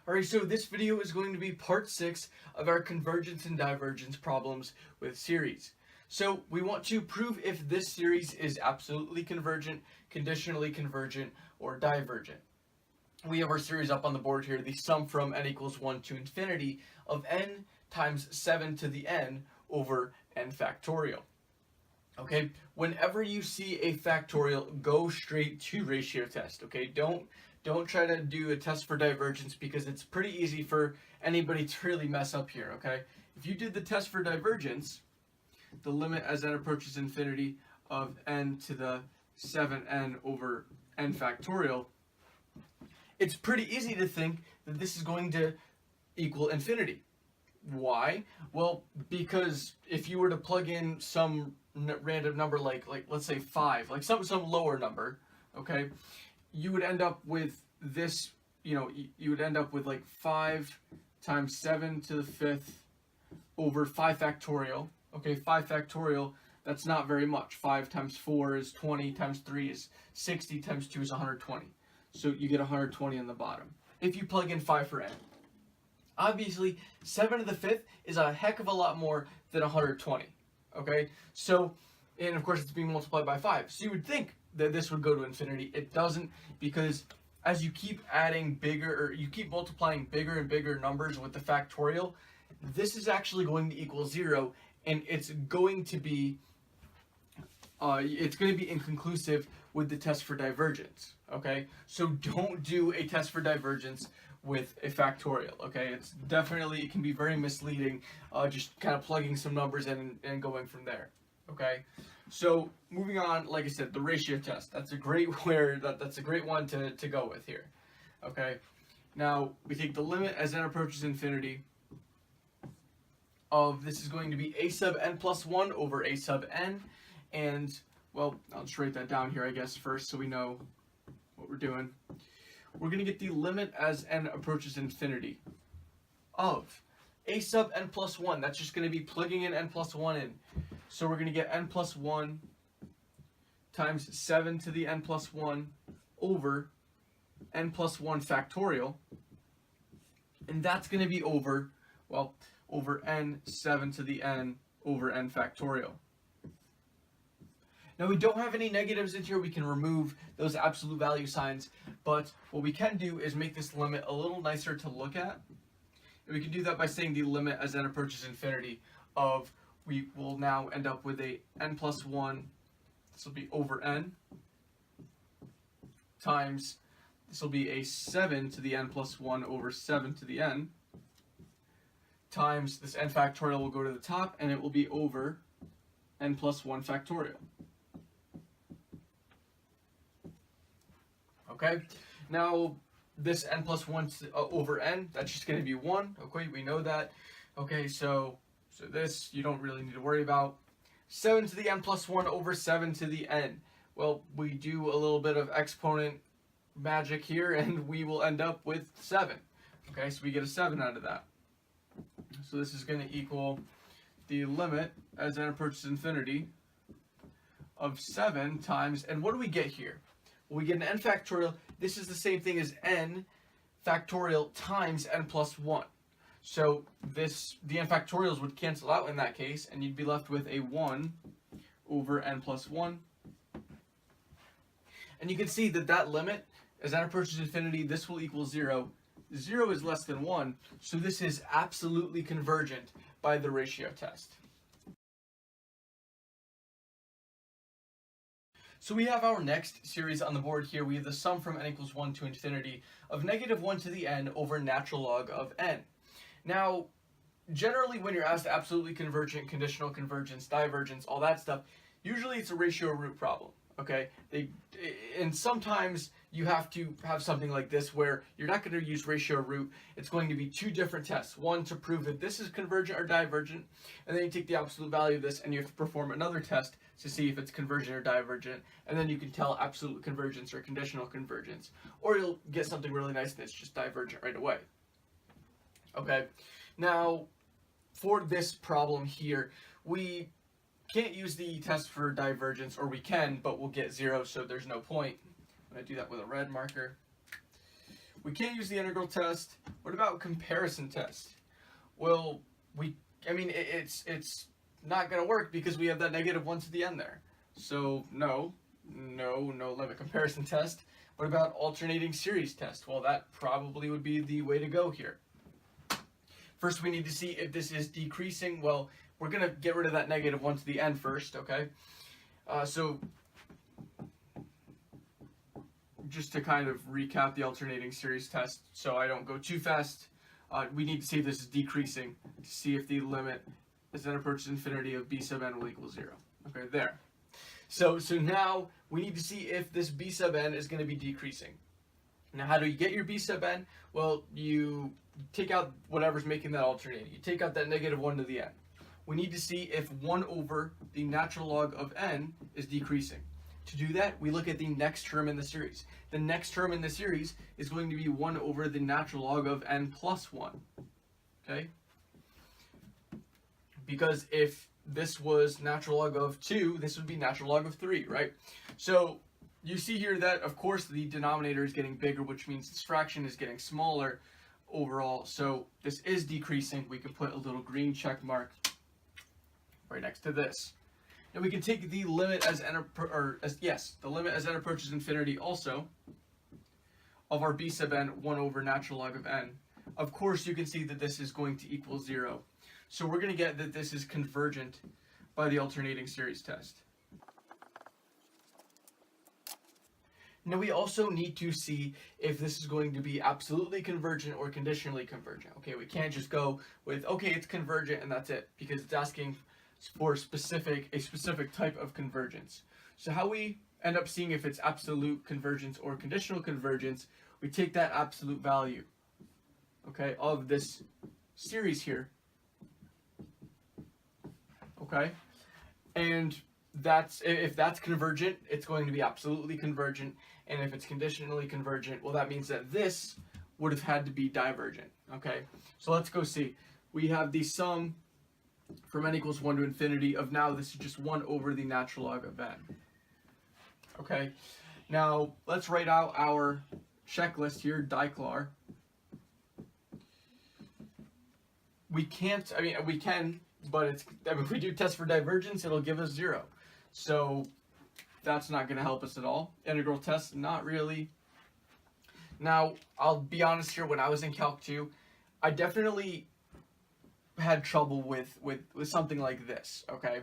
Alright, so this video is going to be part 6 of our convergence and divergence problems with series. So we want to prove if this series is absolutely convergent, conditionally convergent, or divergent. We have our series up on the board here, the sum from n equals 1 to infinity of n times 7 to the n over n factorial. Okay, whenever you see a factorial, go straight to ratio test. Okay, don't try to do a test for divergence because it's pretty easy for anybody to really mess up here. Okay, if you did the test for divergence, the limit as n approaches infinity of n to the 7n over n factorial, it's pretty easy to think that this is going to equal infinity. Why? Well, because if you were to plug in some random number like let's say 5, like some lower number, okay, you would end up with this, you would end up with like 5 times 7 to the 5th over 5 factorial. Okay, 5 factorial, that's not very much. 5 times 4 is 20, times 3 is 60, times 2 is 120. So you get 120 on the bottom if you plug in 5 for n. Obviously, 7 to the 5th is a heck of a lot more than 120. Okay, so, and of course it's being multiplied by 5. So you would think that this would go to infinity. It doesn't, because as you keep adding bigger, or you keep multiplying bigger and bigger numbers with the factorial, this is actually going to equal 0, and it's going to be inconclusive with the test for divergence. Okay, so don't do a test for divergence with a factorial. Okay, it can be very misleading, just kind of plugging some numbers in and going from there. Okay, so moving on, like I said, the ratio test, that's a great one to go with here. Okay, now we take the limit as n approaches infinity of, this is going to be a sub n plus 1 over a sub n, and, well, I'll just write that down here, I guess, first, so we know what we're doing. We're going to get the limit as n approaches infinity of a sub n plus 1. That's just going to be plugging in n plus 1 in. So we're going to get n plus 1 times 7 to the n plus 1 over n plus 1 factorial. And that's going to be over n 7 to the n over n factorial. Now we don't have any negatives in here, we can remove those absolute value signs, but what we can do is make this limit a little nicer to look at. And we can do that by saying the limit as n approaches infinity of, we will now end up with a n plus 1, this will be over n, times, this will be a 7 to the n plus 1 over 7 to the n, times this n factorial will go to the top, and it will be over n plus 1 factorial. Okay, now this n plus 1 over n, that's just going to be 1. Okay, we know that. Okay, so this you don't really need to worry about. 7 to the n plus 1 over 7 to the n. Well, we do a little bit of exponent magic here, and we will end up with 7. Okay, so we get a 7 out of that. So this is going to equal the limit as n approaches infinity of 7 times, and what do we get here? Well, we get an n factorial. This is the same thing as n factorial times n plus 1. So the n factorials would cancel out in that case, and you'd be left with a 1 over n plus 1. And you can see that limit, as n approaches infinity, this will equal 0. 0 is less than 1, so this is absolutely convergent by the ratio test. So we have our next series on the board here. We have the sum from n equals 1 to infinity of negative 1 to the n over natural log of n. Now, generally when you're asked absolutely convergent, conditional convergence, divergence, all that stuff, usually it's a ratio root problem. Okay, and sometimes you have to have something like this where you're not going to use ratio root. It's going to be 2 different tests. One to prove that this is convergent or divergent, and then you take the absolute value of this and you have to perform another test to see if it's convergent or divergent, and then you can tell absolute convergence or conditional convergence. Or you'll get something really nice and it's just divergent right away. Okay, now for this problem here, we can't use the test for divergence, or we can, but we'll get 0, so there's no point. I'm going to do that with a red marker. We can't use the integral test. What What about comparison test? Well, it's not going to work because we have that -1 to the end there. So no limit comparison test. What about alternating series test? Well, that probably would be the way to go here. First, we need to see if this is decreasing. Well, we're going to get rid of that -1 to the end first, okay? So just to kind of recap the alternating series test so I don't go too fast, we need to see if this is decreasing to see if the limit as n approaches infinity of b sub n will equal 0. Okay, there. So now we need to see if this b sub n is going to be decreasing. Now, how do you get your b sub n? Well, you take out whatever's making that alternating. You take out that -1 to the n. We need to see if 1 over the natural log of n is decreasing. To do that, we look at the next term in the series. The next term in the series is going to be 1 over the natural log of n plus 1. Okay? Because if this was natural log of 2, this would be natural log of 3, right? So you see here that, of course, the denominator is getting bigger, which means this fraction is getting smaller overall. So this is decreasing. We can put a little green check mark right next to this. Now we can take the limit as n approaches infinity also of our b sub n 1 over natural log of n. Of course, you can see that this is going to equal 0. So we're going to get that this is convergent by the alternating series test. Now we also need to see if this is going to be absolutely convergent or conditionally convergent. Okay, we can't just go with, okay, it's convergent and that's it, because it's asking for a specific type of convergence. So how we end up seeing if it's absolute convergence or conditional convergence, we take that absolute value, okay, of this series here, okay, and if that's convergent, it's going to be absolutely convergent, and if it's conditionally convergent, well, that means that this would have had to be divergent, okay? So let's go see. We have the sum from n equals 1 to infinity of now this is just 1 over the natural log of n. Okay, now let's write out our checklist here, DICLAR. We can't, we can, but if we do test for divergence, it'll give us 0. So that's not going to help us at all. Integral test, not really. Now, I'll be honest here, when I was in Calc 2, I definitely had trouble with something like this, okay?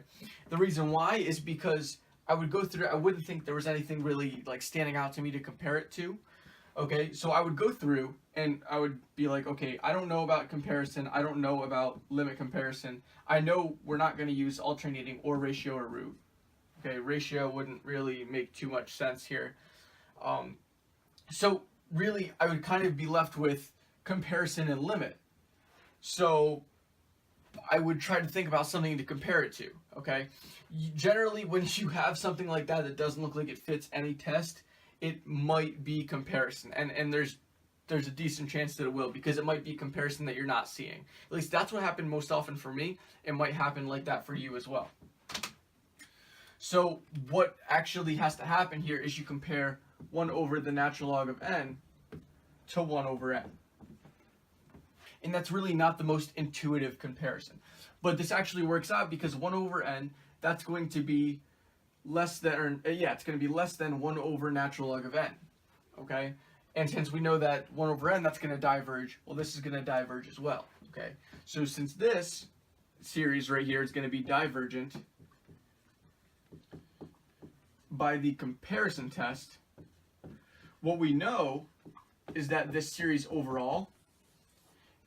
The reason why is because I would go through, I wouldn't think there was anything really like standing out to me to compare it to, okay? So I would go through and I would be like, okay, I don't know about comparison, I don't know about limit comparison, I know we're not going to use alternating or ratio or root, okay? Ratio wouldn't really make too much sense here. So really, I would kind of be left with comparison and limit. So I would try to think about something to compare it to, okay? Generally, when you have something like that that doesn't look like it fits any test, it might be comparison. And there's a decent chance that it will, because it might be comparison that you're not seeing. At least that's what happened most often for me. It might happen like that for you as well. So what actually has to happen here is you compare 1 over the natural log of n to 1 over n. And that's really not the most intuitive comparison. But this actually works out because 1 over n, that's going to be less than, it's going to be less than 1 over natural log of n, okay? And since we know that 1 over n, that's going to diverge, well, this is going to diverge as well, okay? So since this series right here is going to be divergent by the comparison test, what we know is that this series overall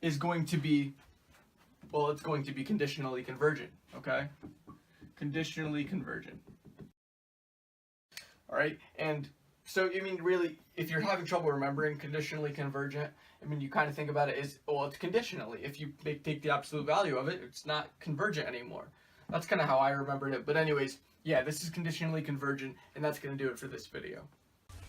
is going to be, well, it's going to be conditionally convergent, okay? Conditionally convergent. All right, and so, really, if you're having trouble remembering conditionally convergent, you kind of think about it as, well, it's conditionally. If you take the absolute value of it, it's not convergent anymore. That's kind of how I remembered it. But anyways, yeah, this is conditionally convergent, and that's going to do it for this video.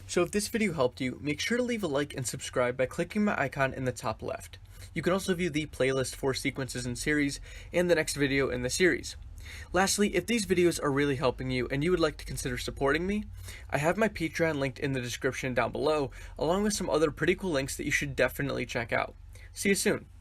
So if this video helped you, make sure to leave a like and subscribe by clicking my icon in the top left. You can also view the playlist for sequences in series and the next video in the series. Lastly, if these videos are really helping you and you would like to consider supporting me, I have my Patreon linked in the description down below, along with some other pretty cool links that you should definitely check out. See you soon.